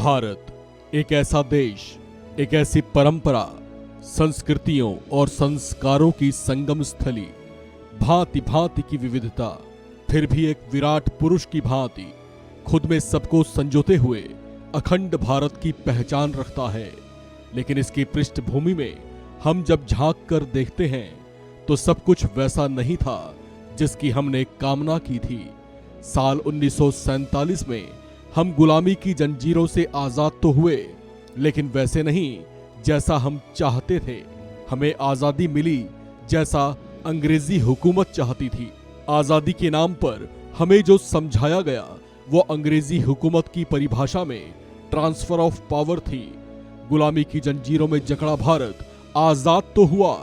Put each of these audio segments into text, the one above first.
भारत एक ऐसा देश, एक ऐसी परंपरा, संस्कृतियों और संस्कारों की संगम स्थली, भांति भांति की विविधता, फिर भी एक विराट पुरुष की भांति खुद में सबको संजोते हुए अखंड भारत की पहचान रखता है। लेकिन इसकी पृष्ठभूमि में हम जब झांक कर देखते हैं तो सब कुछ वैसा नहीं था जिसकी हमने कामना की थी। साल 1947 में हम गुलामी की जंजीरों से आजाद तो हुए, लेकिन वैसे नहीं जैसा हम चाहते थे। हमें आजादी मिली जैसा अंग्रेजी हुकूमत चाहती थी। आजादी के नाम पर हमें जो समझाया गया वो अंग्रेजी हुकूमत की परिभाषा में ट्रांसफर ऑफ पावर थी। गुलामी की जंजीरों में जकड़ा भारत आजाद तो हुआ,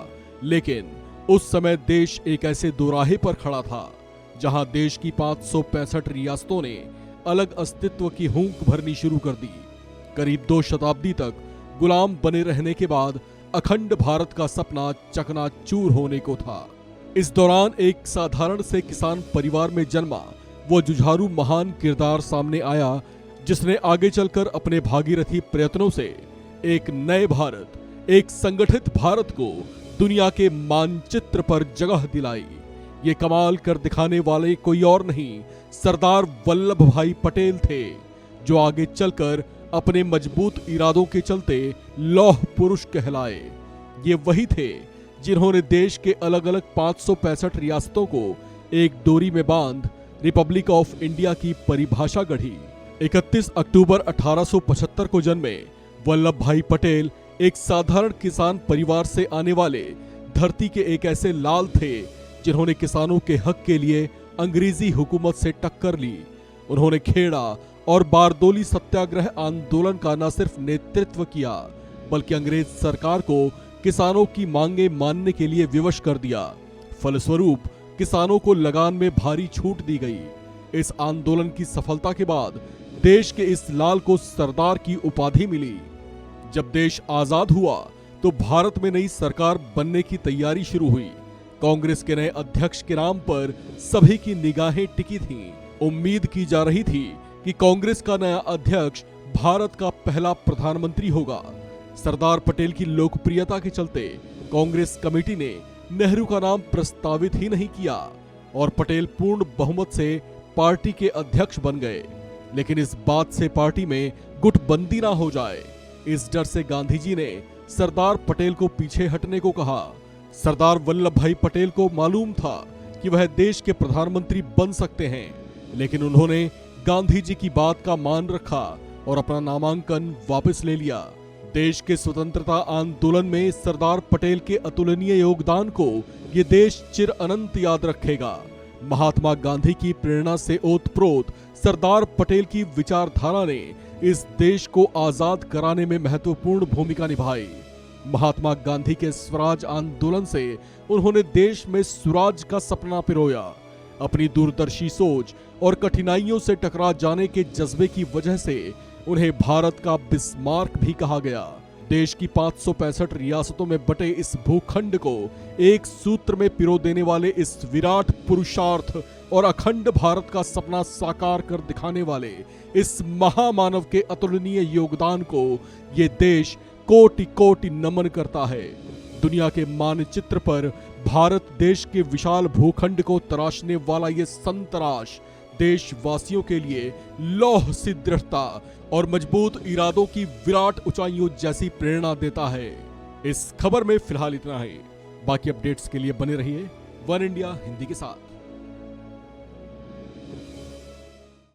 लेकिन उस समय देश एक ऐसे दोराहे पर खड़ा था जहां देश की 565 रियासतों ने अलग अस्तित्व की हूंक भरनी शुरू कर दी। करीब 2 शताब्दी तक गुलाम बने रहने के बाद अखंड भारत का सपना चकनाचूर होने को था। इस दौरान एक साधारण से किसान परिवार में जन्मा वो जुझारू महान किरदार सामने आया, जिसने आगे चलकर अपने भागीरथी प्रयत्नों से एक नए भारत, एक संगठित भारत को दुनिया के मानचित्र पर जगह दिलाई। ये कमाल कर दिखाने वाले कोई और नहीं, सरदार वल्लभ भाई पटेल थे, जो आगे चलकर अपने मजबूत इरादों के चलते लौह पुरुष कहलाए। ये वही थे जिन्होंने देश के अलग अलग 565 रियासतों को एक डोरी में बांध रिपब्लिक ऑफ इंडिया की परिभाषा गढ़ी। 31 अक्टूबर 1875 को जन्मे वल्लभ भाई पटेल एक साधारण किसान परिवार से आने वाले धरती के एक ऐसे लाल थे जिन्होंने किसानों के हक के लिए अंग्रेजी हुकूमत से टक्कर ली। उन्होंने खेड़ा और बारदोली सत्याग्रह आंदोलन का न सिर्फ नेतृत्व किया, बल्कि अंग्रेज सरकार को किसानों की मांगे मानने के लिए विवश कर दिया। फलस्वरूप किसानों को लगान में भारी छूट दी गई। इस आंदोलन की सफलता के बाद देश के इस लाल को सरदार की उपाधि मिली। जब देश आजाद हुआ तो भारत में नई सरकार बनने की तैयारी शुरू हुई। कांग्रेस के नए अध्यक्ष के नाम पर सभी की निगाहें टिकी थीं। उम्मीद की जा रही थी कि कांग्रेस का नया अध्यक्ष भारत का पहला प्रधानमंत्री होगा। सरदार पटेल की लोकप्रियता के चलते कांग्रेस कमेटी ने नेहरू का नाम प्रस्तावित ही नहीं किया और पटेल पूर्ण बहुमत से पार्टी के अध्यक्ष बन गए। लेकिन इस बात से पार्टी में गुटबंदी ना हो जाए, इस डर से गांधी जी ने सरदार पटेल को पीछे हटने को कहा। सरदार वल्लभ भाई पटेल को मालूम था कि वह देश के प्रधानमंत्री बन सकते हैं, लेकिन उन्होंने गांधी जी की बात का मान रखा और अपना नामांकन वापस ले लिया। देश के स्वतंत्रता आंदोलन में सरदार पटेल के अतुलनीय योगदान को ये देश चिर अनंत याद रखेगा। महात्मा गांधी की प्रेरणा से ओतप्रोत सरदार पटेल की विचारधारा ने इस देश को आजाद कराने में महत्वपूर्ण भूमिका निभाई। महात्मा गांधी के स्वराज आंदोलन से उन्होंने देश में स्वराज का सपना पिरोया। अपनी दूरदर्शी सोच और कठिनाइयों से टकरा जाने के जज्बे की वजह से उन्हें भारत का बिस्मार्क भी कहा गया। देश की 565 रियासतों में बटे इस भूखंड को एक सूत्र में पिरो देने वाले इस विराट पुरुषार्थ और अखंड भारत का सपना साकार कर दिखाने वाले इस महामानव के अतुलनीय योगदान को ये देश कोटि कोटि नमन करता है। दुनिया के मानचित्र पर भारत देश के विशाल भूखंड को तराशने वाला ये संतराश देशवासियों के लिए लौह सी दृढ़ता और मजबूत इरादों की विराट ऊंचाइयों जैसी प्रेरणा देता है। इस खबर में फिलहाल इतना ही। बाकी अपडेट्स के लिए बने रहिए वन इंडिया हिंदी के साथ।